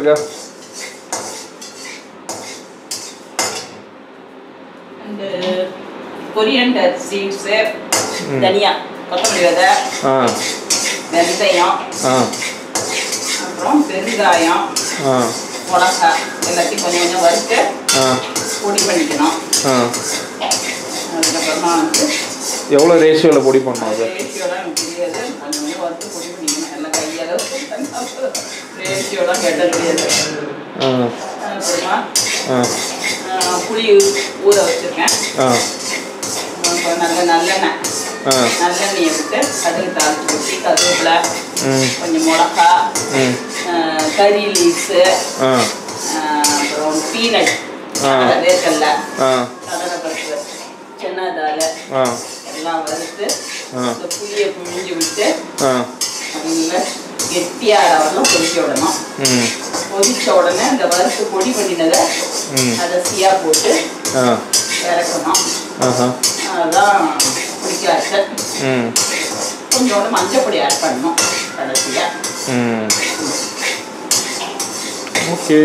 போட்டிருக்க? அந்த coriander seeds, தனியா, கொத்தமல்லி விதை, வெந்தயம், அப்புறம் பெருங்காயம், மிளகா எல்லாத்தையும் கொஞ்சம் கொஞ்சம் வறுத்து பொடி பண்ணிக்கணும். அதுக்கப்புறமா வந்து எவ்வளோ ரேஷியோவில் பொடி பண்ணணும்? அது ரேஷியோலாம் எனக்கு தெரியாது. கொஞ்சம் கொஞ்சம் வறுத்து பொடி பண்ணிக்கணும். எல்லாம் கையால் ரேஷியோலாம் கெட்ட தெரியாது. அப்புறமா புளி ஊற வச்சுருக்கேன். நல்லெண்ணெய் விட்டு கடுகு தாளிச்சு ஊற்றி கருவேப்பிலை, கொஞ்சம் மிளகா, கறி லீவ்ஸு, அப்புறம் பீனட், வேர்க்கடலை, கடலைப்பருப்பு, சென்னா தால் எல்லாம் வறுத்து இந்த புளியை புழிஞ்சு விட்டு நல்லா கெட்டியாக வரலாம் கொதிக்க விடணும். கொதிச்ச உடனே இந்த வறுத்து பொடி பண்ணினதை அரிசியாக போட்டு இறக்கணும். அதுதான் பிடிக்காது. கொஞ்சோண்டு மஞ்சள் பொடி ஆட் பண்ணணும் கடைசியாக. ஓகே.